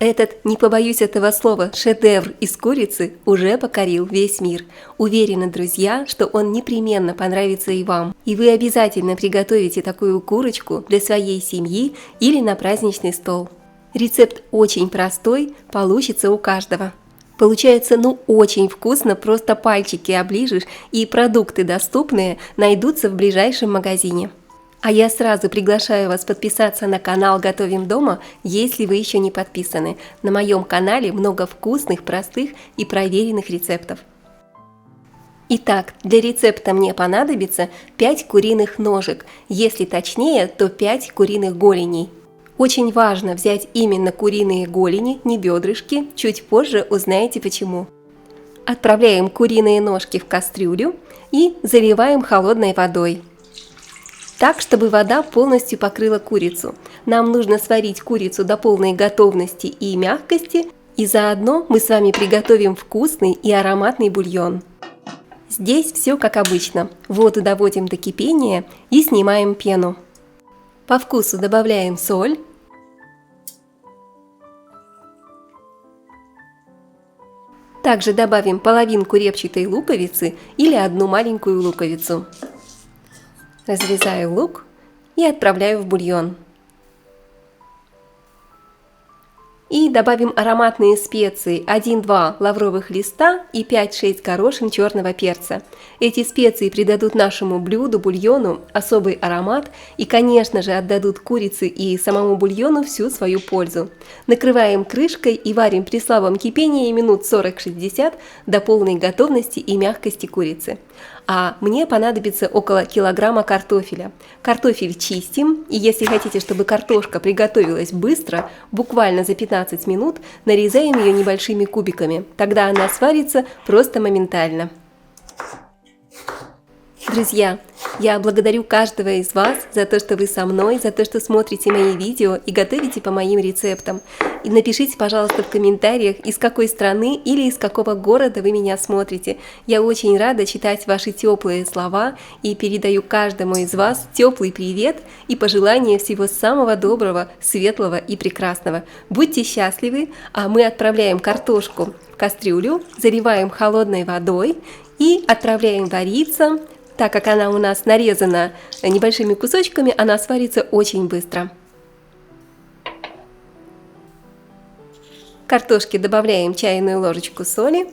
Этот, не побоюсь этого слова, шедевр из курицы уже покорил весь мир. Уверена, друзья, что он непременно понравится и вам. И вы обязательно приготовите такую курочку для своей семьи или на праздничный стол. Рецепт очень простой, получится у каждого. Получается очень вкусно, просто пальчики оближешь, и продукты доступные найдутся в ближайшем магазине. А я сразу приглашаю вас подписаться на канал «Готовим дома», если вы еще не подписаны. На моем канале много вкусных, простых и проверенных рецептов. Итак, для рецепта мне понадобится 5 куриных ножек, если точнее, то 5 куриных голеней. Очень важно взять именно куриные голени, не бедрышки, чуть позже узнаете почему. Отправляем куриные ножки в кастрюлю и заливаем холодной водой. Так, чтобы вода полностью покрыла курицу. Нам нужно сварить курицу до полной готовности и мягкости, и заодно мы с вами приготовим вкусный и ароматный бульон. Здесь все как обычно. Воду доводим до кипения и снимаем пену. По вкусу добавляем соль. Также добавим половинку репчатой луковицы или одну маленькую луковицу. Разрезаю лук и отправляю в бульон. И добавим ароматные специи 1-2 лавровых листа и 5-6 горошин черного перца. Эти специи придадут нашему блюду, бульону особый аромат и, конечно же, отдадут курице и самому бульону всю свою пользу. Накрываем крышкой и варим при слабом кипении минут 40-60 до полной готовности и мягкости курицы. А мне понадобится около килограмма картофеля. Картофель чистим, и если хотите, чтобы картошка приготовилась быстро, буквально за 15 минут, нарезаем ее небольшими кубиками. Тогда она сварится просто моментально. Друзья, я благодарю каждого из вас за то, что вы со мной, за то, что смотрите мои видео и готовите по моим рецептам. И напишите, пожалуйста, в комментариях, из какой страны или из какого города вы меня смотрите. Я очень рада читать ваши теплые слова и передаю каждому из вас теплый привет и пожелания всего самого доброго, светлого и прекрасного. Будьте счастливы, а мы отправляем картошку в кастрюлю, заливаем холодной водой и отправляем вариться. Так как она у нас нарезана небольшими кусочками, она сварится очень быстро. К картошке добавляем чайную ложечку соли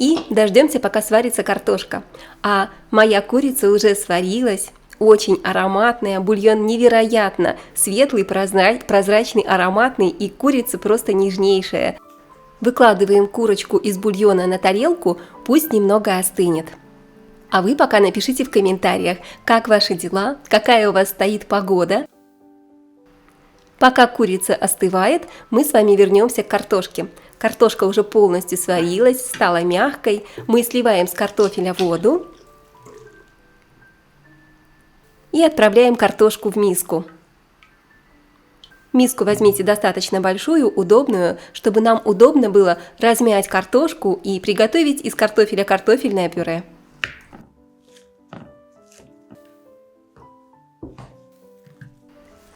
и дождемся, пока сварится картошка. А моя курица уже сварилась, очень ароматная, бульон невероятно светлый, прозрачный, ароматный, и курица просто нежнейшая. Выкладываем курочку из бульона на тарелку, пусть немного остынет. А вы пока напишите в комментариях, как ваши дела, какая у вас стоит погода. Пока курица остывает, мы с вами вернемся к картошке. Картошка уже полностью сварилась, стала мягкой. Мы сливаем с картофеля воду и отправляем картошку в миску. Миску возьмите достаточно большую, удобную, чтобы нам удобно было размять картошку и приготовить из картофеля картофельное пюре.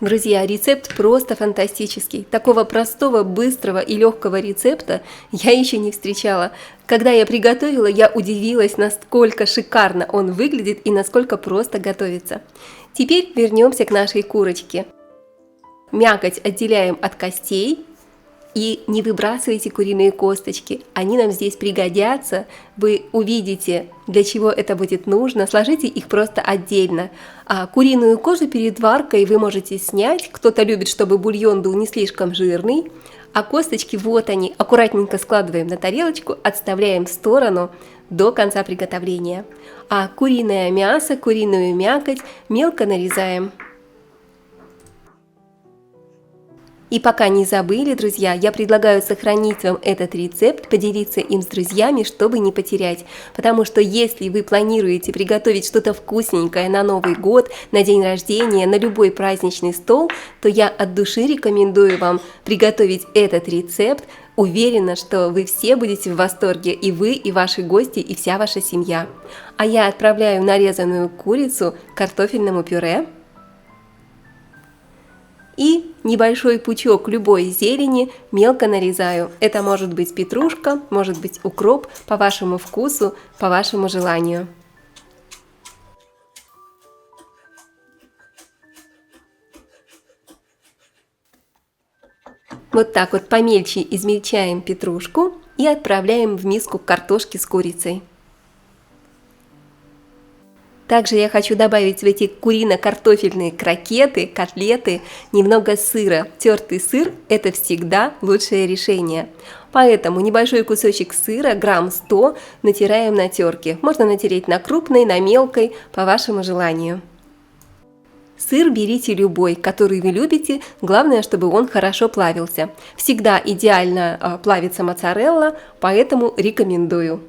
Друзья, рецепт просто фантастический. Такого простого, быстрого и легкого рецепта я еще не встречала. Когда я приготовила, я удивилась, насколько шикарно он выглядит и насколько просто готовится. Теперь вернемся к нашей курочке. Мякоть отделяем от костей и не выбрасывайте куриные косточки. Они нам здесь пригодятся. Вы увидите, для чего это будет нужно. Сложите их просто отдельно. А куриную кожу перед варкой вы можете снять. Кто-то любит, чтобы бульон был не слишком жирный. А косточки, вот они, аккуратненько складываем на тарелочку, отставляем в сторону до конца приготовления. А куриное мясо, куриную мякоть мелко нарезаем. И пока не забыли, друзья, я предлагаю сохранить вам этот рецепт, поделиться им с друзьями, чтобы не потерять. Потому что если вы планируете приготовить что-то вкусненькое на Новый год, на день рождения, на любой праздничный стол, то я от души рекомендую вам приготовить этот рецепт. Уверена, что вы все будете в восторге, и вы, и ваши гости, и вся ваша семья. А я отправляю нарезанную курицу к картофельному пюре. И небольшой пучок любой зелени мелко нарезаю. Это может быть петрушка, может быть укроп, по вашему вкусу, по вашему желанию. Вот так вот помельче измельчаем петрушку и отправляем в миску картошки с курицей. Также я хочу добавить в эти курино-картофельные крокеты, котлеты немного сыра. Тертый сыр – это всегда лучшее решение. Поэтому небольшой кусочек сыра, грамм 100, натираем на терке. Можно натереть на крупной, на мелкой, по вашему желанию. Сыр берите любой, который вы любите, главное, чтобы он хорошо плавился. Всегда идеально плавится моцарелла, поэтому рекомендую.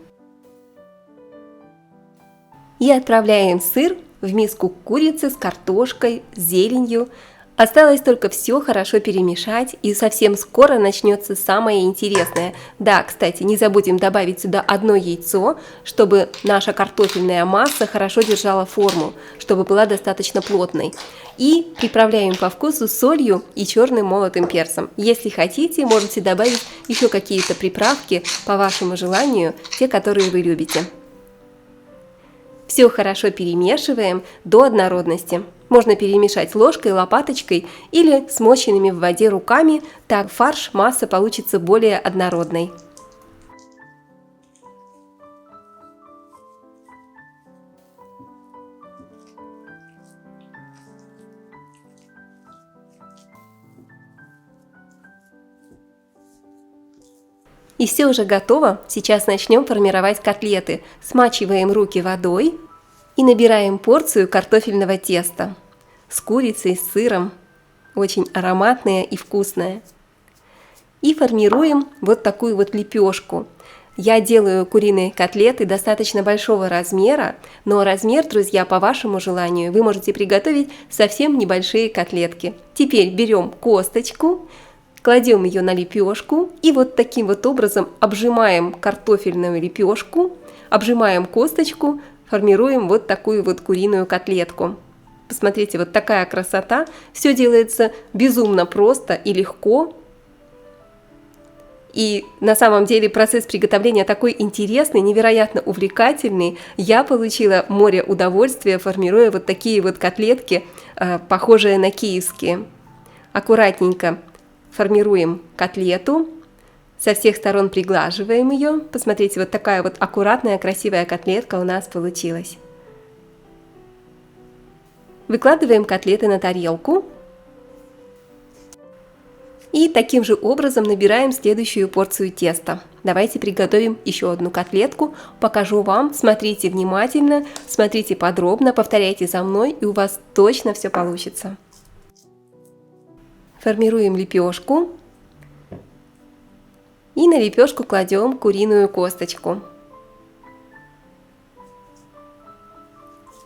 И отправляем сыр в миску курицы с картошкой, с зеленью. Осталось только все хорошо перемешать, и совсем скоро начнется самое интересное. Да, кстати, не забудем добавить сюда одно яйцо, чтобы наша картофельная масса хорошо держала форму, чтобы была достаточно плотной. И приправляем по вкусу солью и черным молотым перцем. Если хотите, можете добавить еще какие-то приправки по вашему желанию, те, которые вы любите. Все хорошо перемешиваем до однородности. Можно перемешать ложкой, лопаточкой или смоченными в воде руками, так фарш, масса получится более однородной. И все уже готово. Сейчас начнем формировать котлеты. Смачиваем руки водой и набираем порцию картофельного теста с курицей, с сыром. Очень ароматное и вкусное. И формируем вот такую вот лепешку. Я делаю куриные котлеты достаточно большого размера, но размер, друзья, по вашему желанию. Вы можете приготовить совсем небольшие котлетки. Теперь берем косточку, кладем ее на лепешку и вот таким вот образом обжимаем картофельную лепешку, обжимаем косточку, формируем вот такую вот куриную котлетку. Посмотрите, вот такая красота. Все делается безумно просто и легко. И на самом деле процесс приготовления такой интересный, невероятно увлекательный. Я получила море удовольствия, формируя вот такие вот котлетки, похожие на киевские. Аккуратненько формируем котлету, со всех сторон приглаживаем ее. Посмотрите, вот такая вот аккуратная, красивая котлетка у нас получилась. Выкладываем котлеты на тарелку. И таким же образом набираем следующую порцию теста. Давайте приготовим еще одну котлетку. Покажу вам. Смотрите внимательно, смотрите подробно, повторяйте за мной, и у вас точно все получится. Формируем лепешку и на лепешку кладем куриную косточку.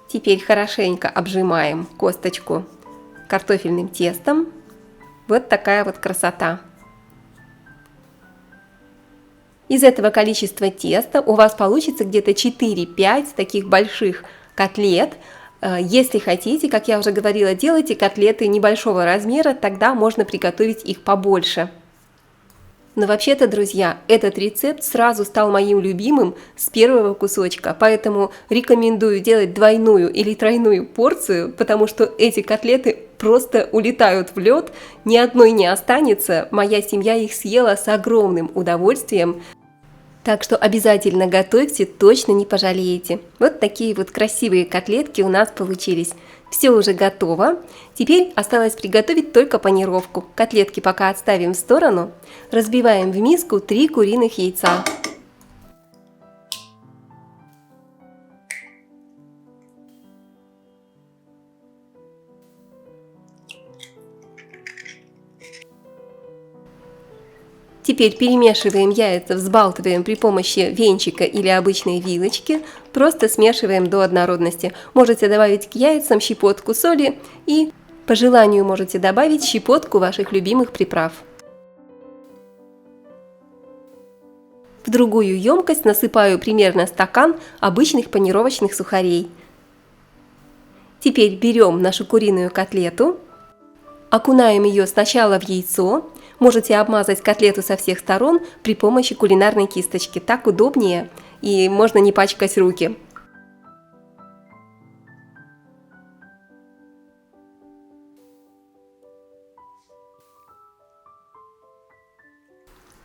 Теперь хорошенько обжимаем косточку картофельным тестом. Вот такая вот красота. Из этого количества теста у вас получится где-то 4-5 таких больших котлет. Если хотите, как я уже говорила, делайте котлеты небольшого размера, тогда можно приготовить их побольше. Но вообще-то, друзья, этот рецепт сразу стал моим любимым с первого кусочка, поэтому рекомендую делать двойную или тройную порцию, потому что эти котлеты просто улетают в лед, ни одной не останется, моя семья их съела с огромным удовольствием. Так что обязательно готовьте, точно не пожалеете. Вот такие вот красивые котлетки у нас получились. Все уже готово. Теперь осталось приготовить только панировку. Котлетки пока отставим в сторону. Разбиваем в миску 3 куриных яйца. Теперь перемешиваем яйца, взбалтываем при помощи венчика или обычной вилочки, просто смешиваем до однородности. Можете добавить к яйцам щепотку соли и по желанию можете добавить щепотку ваших любимых приправ. В другую емкость насыпаю примерно стакан обычных панировочных сухарей. Теперь берем нашу куриную котлету Окунаем ее сначала в яйцо. Можете обмазать котлету со всех сторон при помощи кулинарной кисточки. Так удобнее и можно не пачкать руки.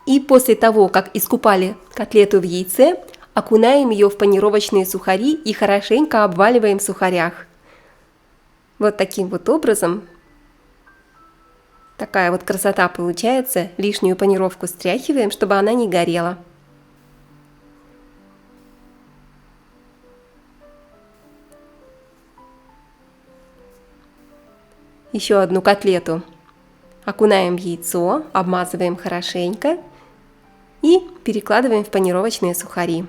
И после того, как искупали котлету в яйце, окунаем ее в панировочные сухари и хорошенько обваливаем в сухарях. Вот таким вот образом. Такая вот красота получается. Лишнюю панировку стряхиваем, чтобы она не горела. Еще одну котлету окунаем в яйцо, обмазываем хорошенько и перекладываем в панировочные сухари.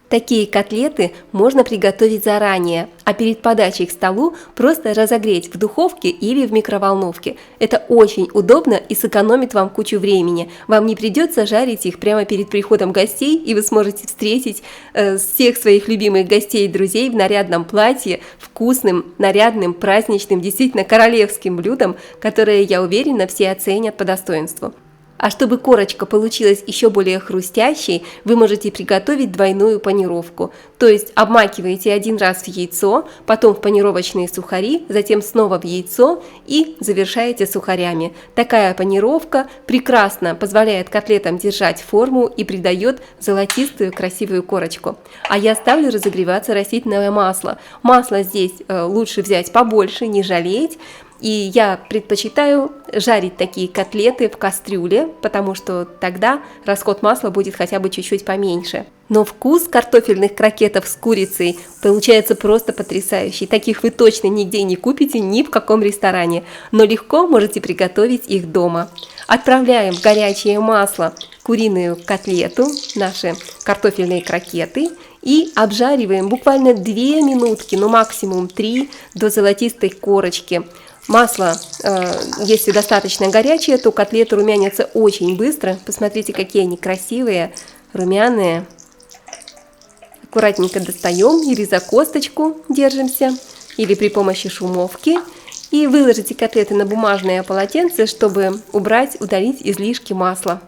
Такие котлеты можно приготовить заранее, а перед подачей к столу просто разогреть в духовке или в микроволновке. Это очень удобно и сэкономит вам кучу времени. Вам не придется жарить их прямо перед приходом гостей, и вы сможете встретить всех своих любимых гостей и друзей в нарядном платье, вкусным, нарядным, праздничным, действительно королевским блюдом, которое, я уверена, все оценят по достоинству. А чтобы корочка получилась еще более хрустящей, вы можете приготовить двойную панировку. То есть обмакиваете один раз в яйцо, потом в панировочные сухари, затем снова в яйцо и завершаете сухарями. Такая панировка прекрасно позволяет котлетам держать форму и придает золотистую красивую корочку. А я ставлю разогреваться растительное масло. Масло здесь лучше взять побольше, не жалеть. И я предпочитаю жарить такие котлеты в кастрюле, потому что тогда расход масла будет хотя бы чуть-чуть поменьше. Но вкус картофельных крокетов с курицей получается просто потрясающий. Таких вы точно нигде не купите, ни в каком ресторане, но легко можете приготовить их дома. Отправляем в горячее масло куриную котлету, наши картофельные крокеты, и обжариваем буквально 2 минутки, ну максимум 3, до золотистой корочки. Масло, если достаточно горячее, то котлеты румянятся очень быстро. Посмотрите, какие они красивые, румяные. Аккуратненько достаем или за косточку держимся, или при помощи шумовки. И выложите котлеты на бумажное полотенце, чтобы убрать, удалить излишки масла.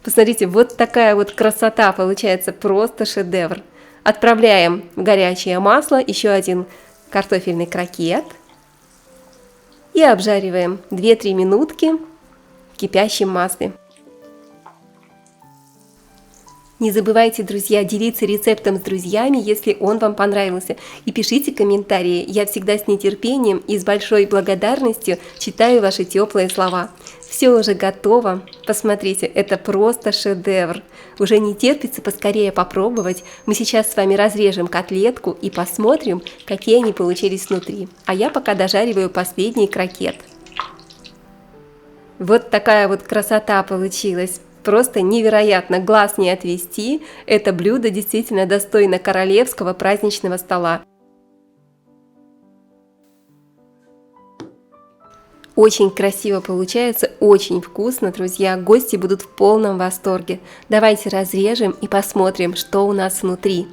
Посмотрите, вот такая вот красота получается, просто шедевр. Отправляем в горячее масло еще один картофельный крокет. И обжариваем 2-3 минутки в кипящем масле. Не забывайте, друзья, делиться рецептом с друзьями, если он вам понравился. И пишите комментарии. Я всегда с нетерпением и с большой благодарностью читаю ваши теплые слова. Все уже готово. Посмотрите, это просто шедевр. Уже не терпится поскорее попробовать. Мы сейчас с вами разрежем котлетку и посмотрим, какие они получились внутри. А я пока дожариваю последний крокет. Вот такая вот красота получилась. Просто невероятно, глаз не отвести. Это блюдо действительно достойно королевского праздничного стола. Очень красиво получается, очень вкусно, друзья. Гости будут в полном восторге. Давайте разрежем и посмотрим, что у нас внутри.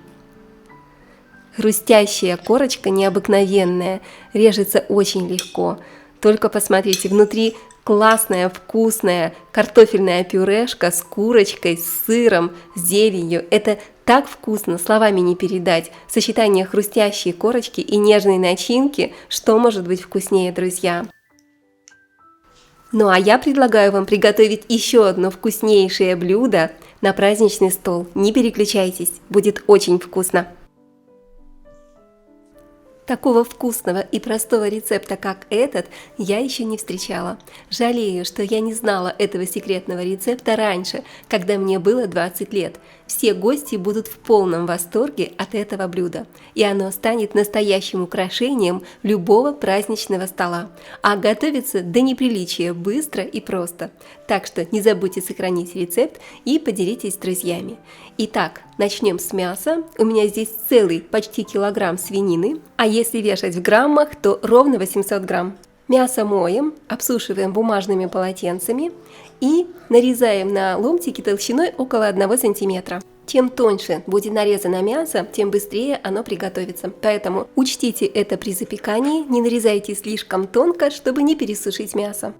Хрустящая корочка необыкновенная, режется очень легко. Только посмотрите, внутри классная, вкусная картофельная пюрешка с курочкой, с сыром, с зеленью. Это так вкусно, словами не передать. Сочетание хрустящей корочки и нежной начинки, что может быть вкуснее, друзья? Ну а я предлагаю вам приготовить еще одно вкуснейшее блюдо на праздничный стол. Не переключайтесь, будет очень вкусно. Такого вкусного и простого рецепта, как этот, я еще не встречала. Жалею, что я не знала этого секретного рецепта раньше, когда мне было 20 лет. Все гости будут в полном восторге от этого блюда, и оно станет настоящим украшением любого праздничного стола. А готовится до неприличия быстро и просто. Так что не забудьте сохранить рецепт и поделитесь с друзьями. Итак, начнем с мяса. У меня здесь целый почти килограмм свинины, а если вешать в граммах, то ровно 800 грамм. Мясо моем, обсушиваем бумажными полотенцами и нарезаем на ломтики толщиной около 1 сантиметра. Чем тоньше будет нарезано мясо, тем быстрее оно приготовится. Поэтому учтите это при запекании, не нарезайте слишком тонко, чтобы не пересушить мясо.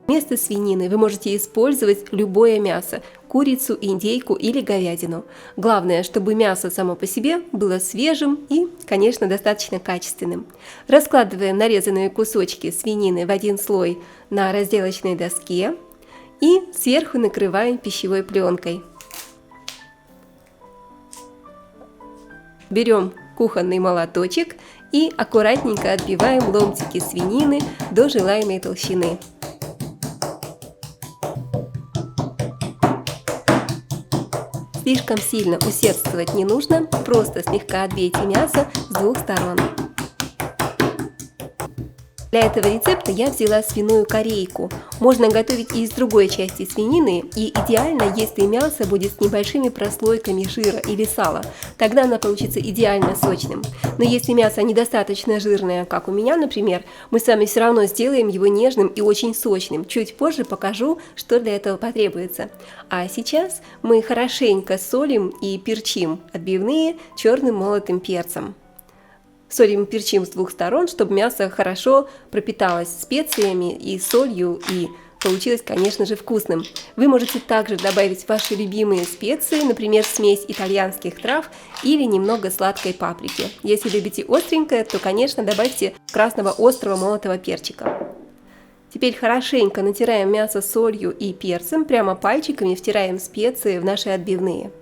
Вместо свинины вы можете использовать любое мясо – курицу, индейку или говядину. Главное, чтобы мясо само по себе было свежим и, конечно, достаточно качественным. Раскладываем нарезанные кусочки свинины в один слой на разделочной доске и сверху накрываем пищевой пленкой. Берем кухонный молоточек и аккуратненько отбиваем ломтики свинины до желаемой толщины. Слишком сильно усердствовать не нужно, просто слегка отбейте мясо с двух сторон. Для этого рецепта я взяла свиную корейку. Можно готовить и из другой части свинины, и идеально, если мясо будет с небольшими прослойками жира или сала. Тогда оно получится идеально сочным. Но если мясо недостаточно жирное, как у меня, например, мы с вами все равно сделаем его нежным и очень сочным. Чуть позже покажу, что для этого потребуется. А сейчас мы хорошенько солим и перчим отбивные черным молотым перцем. Солим и перчим с двух сторон, чтобы мясо хорошо пропиталось специями и солью, и получилось, конечно же, вкусным. Вы можете также добавить ваши любимые специи, например, смесь итальянских трав или немного сладкой паприки. Если любите остренькое, то, конечно, добавьте красного острого молотого перчика. Теперь хорошенько натираем мясо солью и перцем, прямо пальчиками втираем специи в наши отбивные.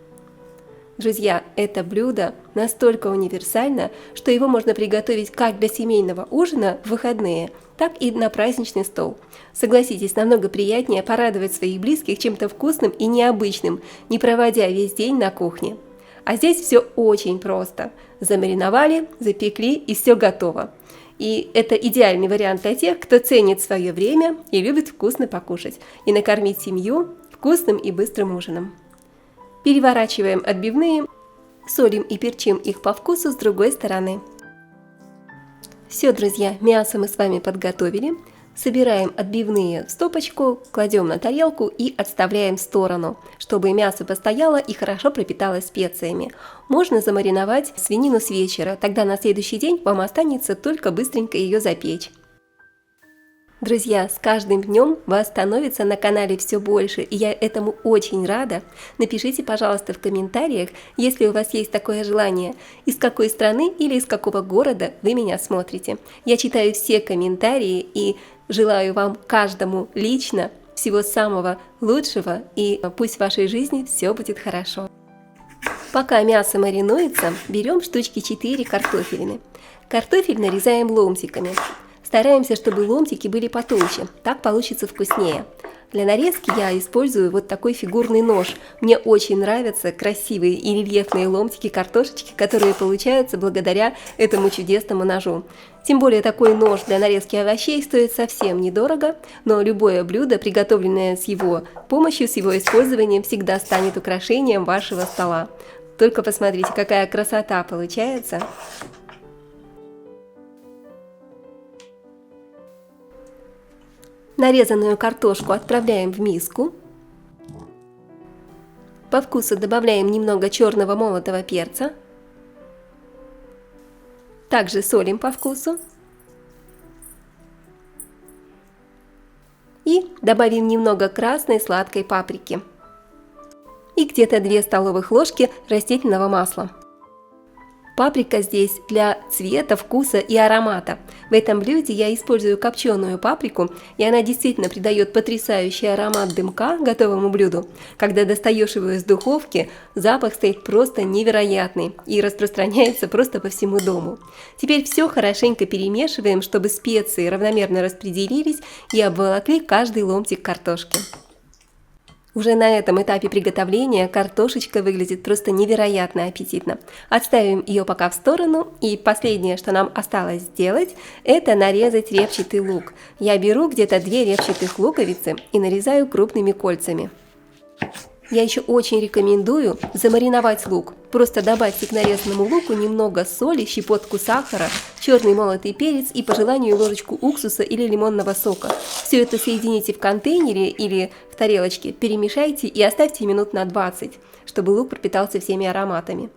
Друзья, это блюдо настолько универсально, что его можно приготовить как для семейного ужина в выходные, так и на праздничный стол. Согласитесь, намного приятнее порадовать своих близких чем-то вкусным и необычным, не проводя весь день на кухне. А здесь все очень просто. Замариновали, запекли и все готово. И это идеальный вариант для тех, кто ценит свое время и любит вкусно покушать и накормить семью вкусным и быстрым ужином. Переворачиваем отбивные, солим и перчим их по вкусу с другой стороны. Все, друзья, мясо мы с вами подготовили. Собираем отбивные в стопочку, кладем на тарелку и отставляем в сторону, чтобы мясо постояло и хорошо пропиталось специями. Можно замариновать свинину с вечера, тогда на следующий день вам останется только быстренько ее запечь. Друзья, с каждым днем вас становится на канале все больше, и я этому очень рада. Напишите, пожалуйста, в комментариях, если у вас есть такое желание, из какой страны или из какого города вы меня смотрите. Я читаю все комментарии и желаю вам каждому лично всего самого лучшего, и пусть в вашей жизни все будет хорошо. Пока мясо маринуется, берем штучки 4 картофелины. Картофель нарезаем ломтиками. Стараемся, чтобы ломтики были потолще, так получится вкуснее. Для нарезки я использую вот такой фигурный нож. Мне очень нравятся красивые и рельефные ломтики картошечки, которые получаются благодаря этому чудесному ножу. Тем более такой нож для нарезки овощей стоит совсем недорого, но любое блюдо, приготовленное с его помощью, с его использованием, всегда станет украшением вашего стола. Только посмотрите, какая красота получается! Нарезанную картошку отправляем в миску. По вкусу добавляем немного черного молотого перца. Также солим по вкусу. И добавим немного красной сладкой паприки. И где-то 2 столовых ложки растительного масла. Паприка здесь для цвета, вкуса и аромата. В этом блюде я использую копченую паприку, и она действительно придает потрясающий аромат дымка готовому блюду. Когда достаешь его из духовки, запах стоит просто невероятный и распространяется просто по всему дому. Теперь все хорошенько перемешиваем, чтобы специи равномерно распределились и обволокли каждый ломтик картошки. Уже на этом этапе приготовления картошечка выглядит просто невероятно аппетитно. Отставим ее пока в сторону, и последнее, что нам осталось сделать, это нарезать репчатый лук. Я беру где-то 2 репчатых луковицы и нарезаю крупными кольцами. Я еще очень рекомендую замариновать лук. Просто добавьте к нарезанному луку немного соли, щепотку сахара, черный молотый перец и по желанию ложечку уксуса или лимонного сока. Все это соедините в контейнере или в тарелочке, перемешайте и оставьте минут на 20, чтобы лук пропитался всеми ароматами.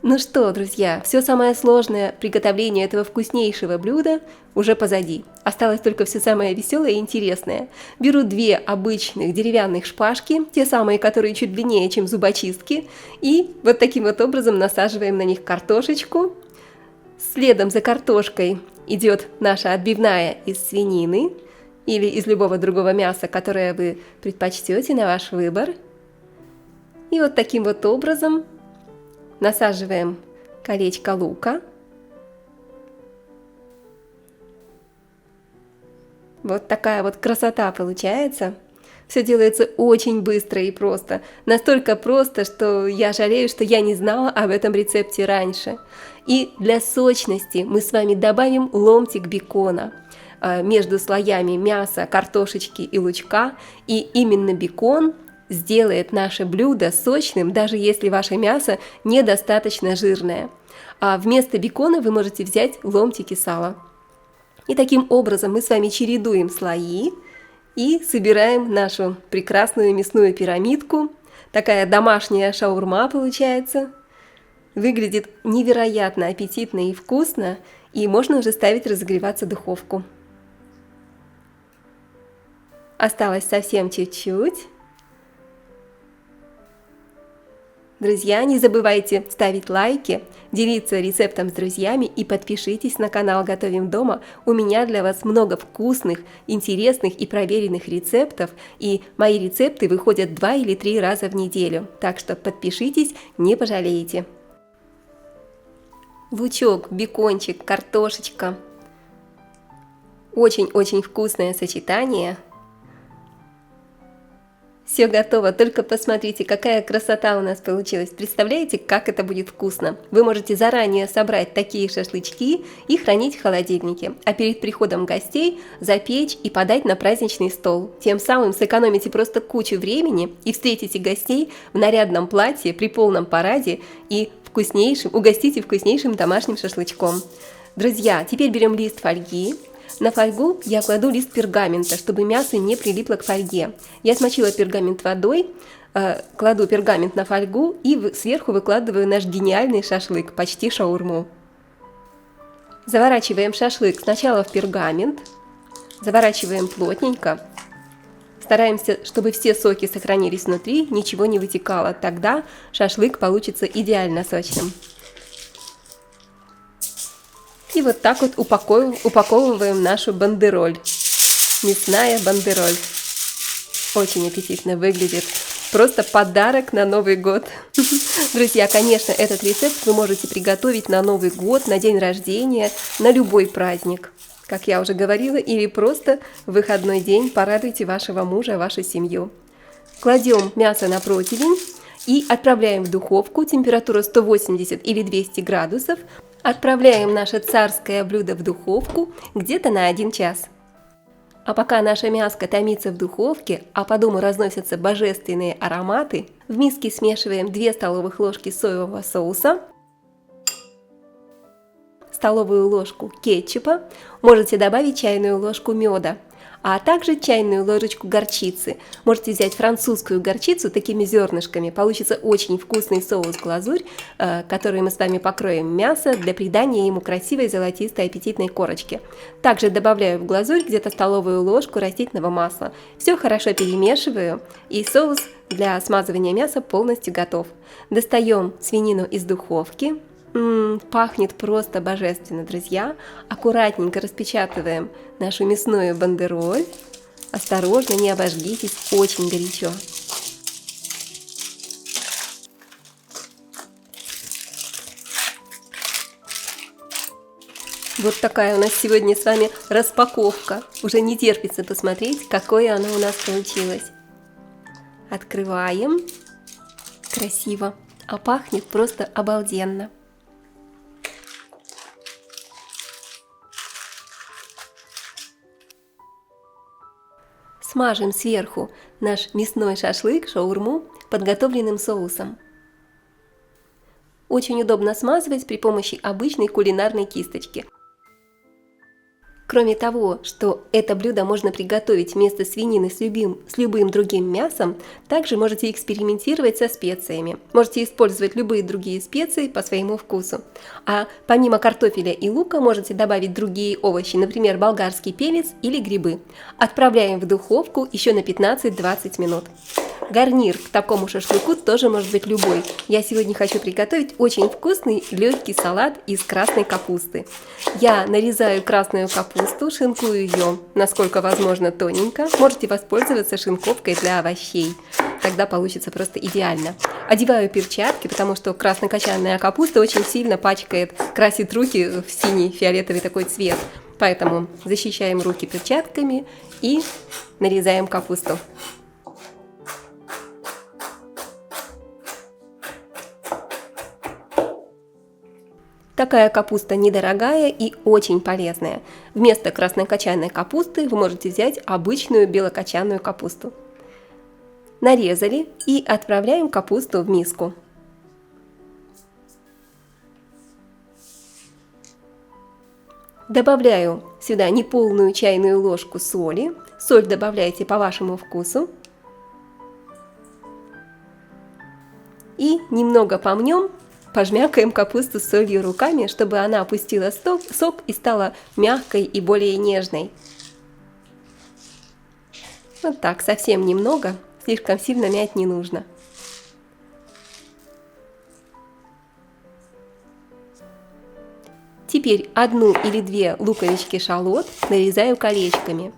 Ну что, друзья, все самое сложное приготовление этого вкуснейшего блюда уже позади. Осталось только все самое веселое и интересное. Беру 2 обычных деревянных шпажки, те самые, которые чуть длиннее, чем зубочистки, и вот таким вот образом насаживаем на них картошечку. Следом за картошкой идет наша отбивная из свинины или из любого другого мяса, которое вы предпочтете, на ваш выбор. И вот таким вот образом насаживаем колечко лука. Вот такая вот красота получается. Все делается очень быстро и просто. Настолько просто, что я жалею, что я не знала об этом рецепте раньше. И для сочности мы с вами добавим ломтик бекона между слоями мяса, картошечки и лучка. И именно бекон сделает наше блюдо сочным, даже если ваше мясо недостаточно жирное. А вместо бекона вы можете взять ломтики сала. И таким образом мы с вами чередуем слои и собираем нашу прекрасную мясную пирамидку. Такая домашняя шаурма получается. Выглядит невероятно аппетитно и вкусно, и можно уже ставить разогреваться в духовку. Осталось совсем чуть-чуть. Друзья, не забывайте ставить лайки, делиться рецептом с друзьями и подпишитесь на канал «Готовим дома». У меня для вас много вкусных, интересных и проверенных рецептов, и мои рецепты выходят 2 или 3 раза в неделю, так что подпишитесь, не пожалеете. Лучок, бекончик, картошечка. Очень-очень вкусное сочетание. Все готово, только посмотрите, какая красота у нас получилась. Представляете, как это будет вкусно? Вы можете заранее собрать такие шашлычки и хранить в холодильнике, а перед приходом гостей запечь и подать на праздничный стол. Тем самым сэкономите просто кучу времени и встретите гостей в нарядном платье при полном параде и угостите вкуснейшим домашним шашлычком. Друзья, теперь берем лист фольги. На фольгу я кладу лист пергамента, чтобы мясо не прилипло к фольге. Я смочила пергамент водой, кладу пергамент на фольгу и сверху выкладываю наш гениальный шашлык, почти шаурму. Заворачиваем шашлык сначала в пергамент, заворачиваем плотненько. Стараемся, чтобы все соки сохранились внутри, ничего не вытекало, тогда шашлык получится идеально сочным. И вот так вот упаковываем нашу бандероль. Мясная бандероль. Очень аппетитно выглядит. Просто подарок на Новый год. Друзья, конечно, этот рецепт вы можете приготовить на Новый год, на день рождения, на любой праздник. Как я уже говорила, или просто в выходной день порадуйте вашего мужа, вашу семью. Кладем мясо на противень и отправляем в духовку, температура 180 или 200 градусов. Отправляем наше царское блюдо в духовку где-то на 1 час. А пока наша мяска томится в духовке, а по дому разносятся божественные ароматы, в миске смешиваем 2 столовых ложки соевого соуса, столовую ложку кетчупа, можете добавить чайную ложку меда, а также чайную ложечку горчицы. Можете взять французскую горчицу такими зернышками, получится очень вкусный соус-глазурь, который мы с вами покроем мясо для придания ему красивой золотистой аппетитной корочки. Также добавляю в глазурь где-то столовую ложку растительного масла. Все хорошо перемешиваю, и соус для смазывания мяса полностью готов. Достаем свинину из духовки. Пахнет просто божественно, друзья. Аккуратненько распечатываем нашу мясную бандероль. Осторожно, не обожгитесь, очень горячо. Вот такая у нас сегодня с вами распаковка. Уже не терпится посмотреть, какое оно у нас получилось. Открываем. Красиво. А пахнет просто обалденно. Смажем сверху наш мясной шашлык, шаурму, подготовленным соусом. Очень удобно смазывать при помощи обычной кулинарной кисточки. Кроме того, что это блюдо можно приготовить вместо свинины с любым другим мясом, также можете экспериментировать со специями. Можете использовать любые другие специи по своему вкусу. А помимо картофеля и лука можете добавить другие овощи, например, болгарский перец или грибы. Отправляем в духовку еще на 15-20 минут. Гарнир к такому шашлыку тоже может быть любой. Я сегодня хочу приготовить очень вкусный легкий салат из красной капусты. Я нарезаю красную капусту, шинкую ее, насколько возможно, тоненько. Можете воспользоваться шинковкой для овощей. Тогда получится просто идеально. Одеваю перчатки, потому что краснокочанная капуста очень сильно пачкает, красит руки в синий, фиолетовый такой цвет. Поэтому защищаем руки перчатками и нарезаем капусту. Такая капуста недорогая и очень полезная. Вместо краснокочанной капусты вы можете взять обычную белокочанную капусту. Нарезали и отправляем капусту в миску. Добавляю сюда неполную чайную ложку соли. Соль добавляйте по вашему вкусу. И немного помнем. Пожмякаем капусту с солью руками, чтобы она опустила сок и стала мягкой и более нежной. Вот так, совсем немного, слишком сильно мять не нужно. Теперь 1 или 2 луковички-шалот нарезаю колечками.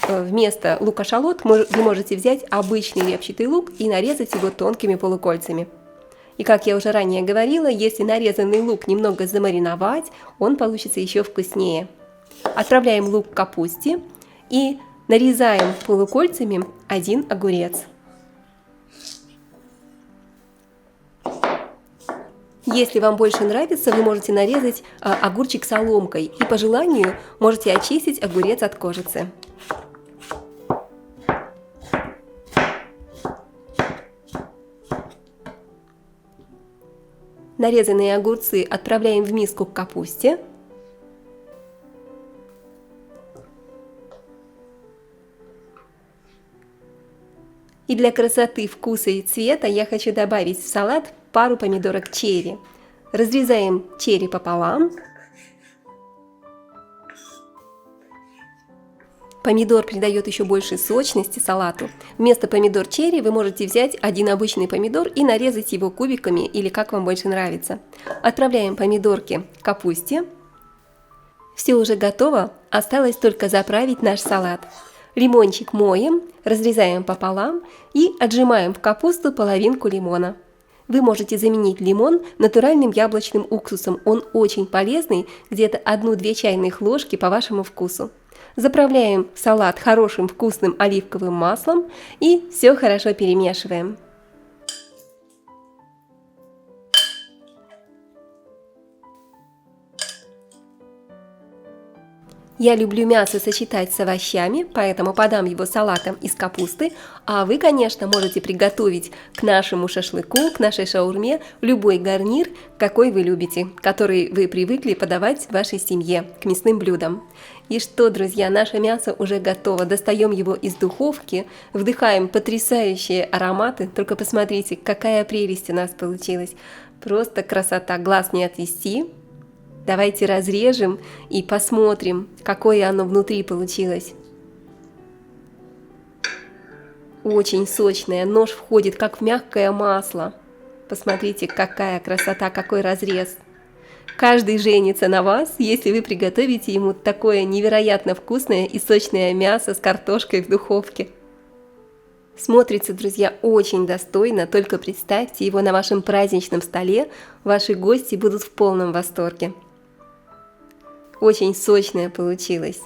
Вместо лука-шалот вы можете взять обычный репчатый лук и нарезать его тонкими полукольцами. И как я уже ранее говорила, если нарезанный лук немного замариновать, он получится еще вкуснее. Отправляем лук к капусте и нарезаем полукольцами 1 огурец. Если вам больше нравится, вы можете нарезать огурчик соломкой и по желанию можете очистить огурец от кожицы. Нарезанные огурцы отправляем в миску к капусте. И для красоты вкуса и цвета я хочу добавить в салат пару помидорок черри. Разрезаем черри пополам. Помидор придает еще больше сочности салату. Вместо помидор черри вы можете взять один обычный помидор и нарезать его кубиками или как вам больше нравится. Отправляем помидорки к капусте. Все уже готово, осталось только заправить наш салат. Лимончик моем, разрезаем пополам и отжимаем в капусту половинку лимона. Вы можете заменить лимон натуральным яблочным уксусом, он очень полезный, где-то 1-2 чайных ложки по вашему вкусу. Заправляем салат хорошим вкусным оливковым маслом и все хорошо перемешиваем. Я люблю мясо сочетать с овощами, поэтому подам его салатом из капусты, а вы, конечно, можете приготовить к нашему шашлыку, к нашей шаурме любой гарнир, какой вы любите, который вы привыкли подавать в вашей семье к мясным блюдам. И что, друзья, наше мясо уже готово, достаем его из духовки, вдыхаем потрясающие ароматы, только посмотрите, какая прелесть у нас получилась, просто красота, глаз не отвести. Давайте разрежем и посмотрим, какое оно внутри получилось. Очень сочное, нож входит как в мягкое масло. Посмотрите, какая красота, какой разрез. Каждый женится на вас, если вы приготовите ему такое невероятно вкусное и сочное мясо с картошкой в духовке. Смотрится, друзья, очень достойно, только представьте его на вашем праздничном столе, ваши гости будут в полном восторге. Очень сочное получилось.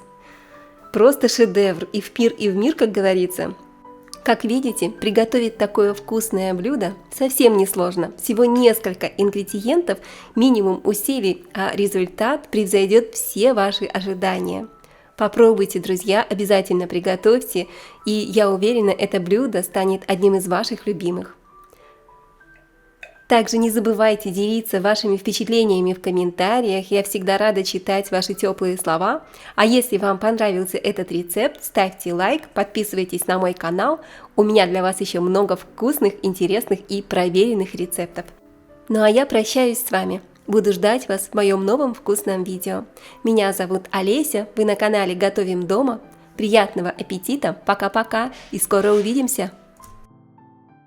Просто шедевр и в пир, и в мир, как говорится. Как видите, приготовить такое вкусное блюдо совсем не сложно. Всего несколько ингредиентов, минимум усилий, а результат превзойдет все ваши ожидания. Попробуйте, друзья, обязательно приготовьте, и я уверена, это блюдо станет одним из ваших любимых. Также не забывайте делиться вашими впечатлениями в комментариях, я всегда рада читать ваши теплые слова. А если вам понравился этот рецепт, ставьте лайк, подписывайтесь на мой канал, у меня для вас еще много вкусных, интересных и проверенных рецептов. Ну а я прощаюсь с вами, буду ждать вас в моем новом вкусном видео. Меня зовут Олеся, вы на канале Готовим дома. Приятного аппетита, пока-пока и скоро увидимся!